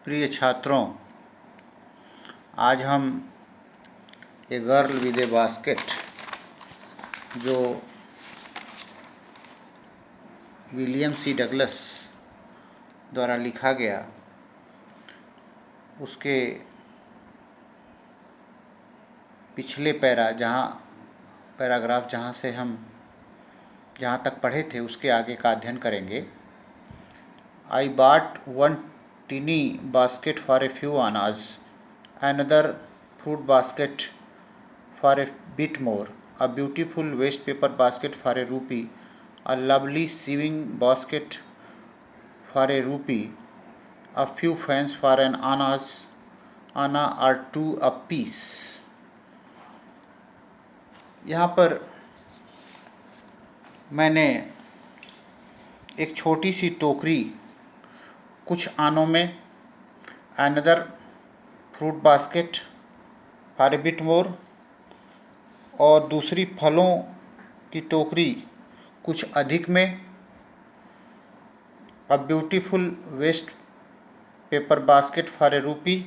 प्रिय छात्रों, आज हम a girl with A basket जो विलियम सी डगलस द्वारा लिखा गया उसके पिछले पैराग्राफ जहाँ तक पढ़े थे उसके आगे का अध्ययन करेंगे। I bought one tiny basket for a few annas, another fruit basket for a bit more, a beautiful waste paper basket for a rupee, a lovely sewing basket for a rupee, a few fans for an anna or two apiece। यहाँ पर मैंने एक छोटी सी टोकरी कुछ आनों में, another fruit basket for a bit more, और दूसरी फलों की टोकरी कुछ अधिक में, a beautiful waste paper basket for a rupee,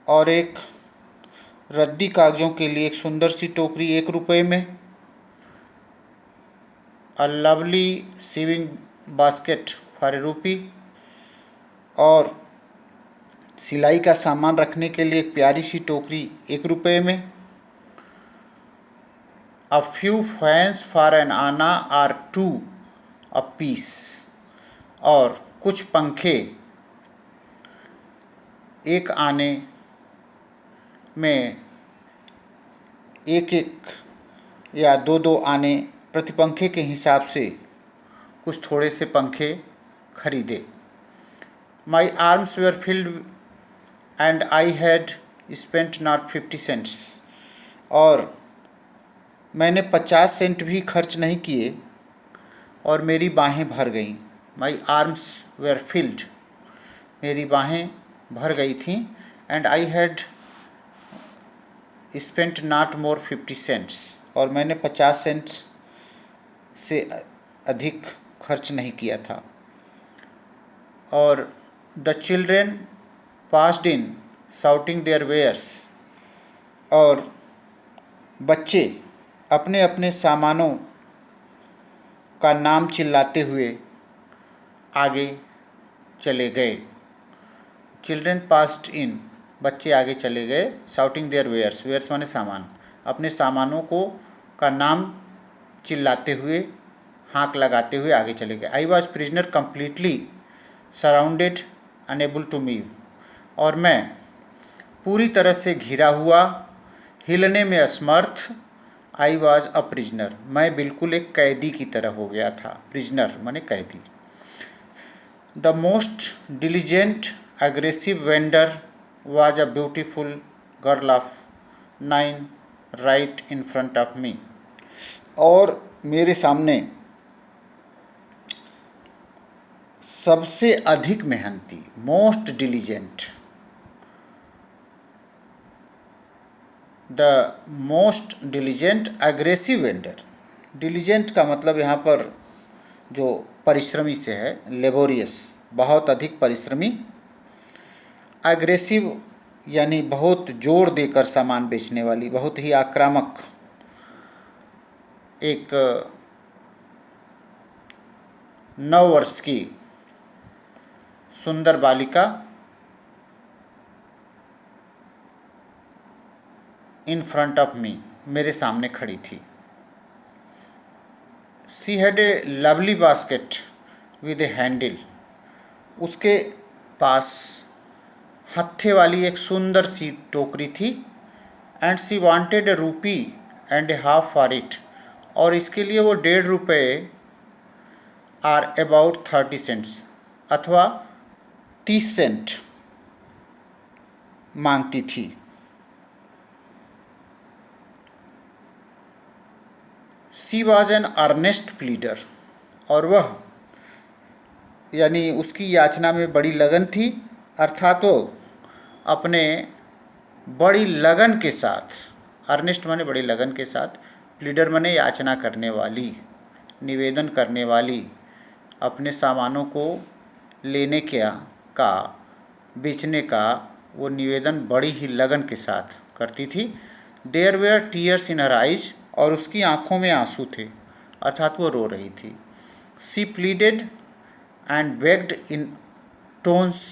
और एक रद्दी कागज़ों के लिए एक सुंदर सी टोकरी 1 रुपये में, a lovely sewing basket for a rupee, और सिलाई का सामान रखने के लिए एक प्यारी सी टोकरी 1 रुपये में, a few fans for an anna or 2 a piece, और कुछ पंखे एक आने में एक या दो आने प्रति पंखे के हिसाब से कुछ थोड़े से पंखे खरीदे। My arms were filled and I had spent not 50 cents, और मैंने 50 सेंट भी खर्च नहीं किए और मेरी बाहें भर गईं। माई आर्म्स वेर फिल्ड, मेरी बाहें भर गई थीं, and I had spent not more 50 cents, और मैंने 50 सेंट्स से अधिक खर्च नहीं किया था। और the children passed in shouting their wares, और बच्चे अपने अपने सामानों का नाम चिल्लाते हुए आगे चले गए। चिल्ड्रेन पास्ड इन, बच्चे आगे चले गए, शाउटिंग देयर वेयर्स, वेयर्स माने सामान, अपने सामानों का नाम चिल्लाते हुए, हाँक लगाते हुए आगे चले गए। I was prisoner completely surrounded unable to move, और मैं पूरी तरह से घिरा हुआ, हिलने में असमर्थ। आई वॉज अ प्रिजनर, मैं बिल्कुल एक कैदी की तरह हो गया था। प्रिजनर माने कैदी। The most diligent aggressive vendor was a beautiful girl of 9 right in front of me, और मेरे सामने सबसे अधिक मेहनती, most diligent, the most diligent aggressive vendor. Diligent का मतलब यहाँ पर जो परिश्रमी से है, लेबोरियस, बहुत अधिक परिश्रमी। एग्रेसिव यानी बहुत जोर देकर सामान बेचने वाली, बहुत ही आक्रामक, एक 9 वर्ष की सुंदर बालिका इन फ्रंट ऑफ मी, मेरे सामने खड़ी थी। She had a lovely basket with A handle, उसके पास हत्थे वाली एक सुंदर सी टोकरी थी। And C wanted a rupee and a half for it, और इसके लिए वो 1.5 रुपये आर अबाउट 30 सेंट्स अथवा 30 सेंट मांगती थी। सी वॉज एन अर्नेस्ट प्लीडर, और वह यानी उसकी याचना में बड़ी लगन थी, अर्थात वो अपने बड़ी लगन के साथ, अर्नेस्ट माने बड़ी लगन के साथ, प्लीडर माने याचना करने वाली, निवेदन करने वाली, अपने सामानों को लेने का बेचने का वो निवेदन बड़ी ही लगन के साथ करती थी। There were tears in her eyes, और उसकी आंखों में आंसू थे, अर्थात वो रो रही थी। She pleaded and begged in tones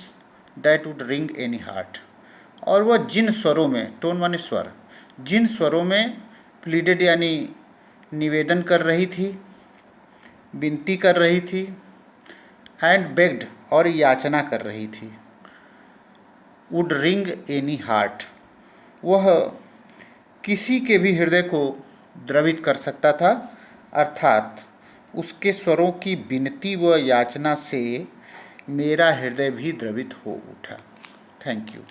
that would wring any heart, और वह जिन स्वरों में, टोन माने स्वर, जिन स्वरों में प्लीडेड यानी निवेदन कर रही थी, विनती कर रही थी, एंड बेग्ड और याचना कर रही थी, वुड रिंग एनी हार्ट, वह किसी के भी हृदय को द्रवित कर सकता था, अर्थात उसके स्वरों की विनती व याचना से मेरा हृदय भी द्रवित हो उठा। Thank you.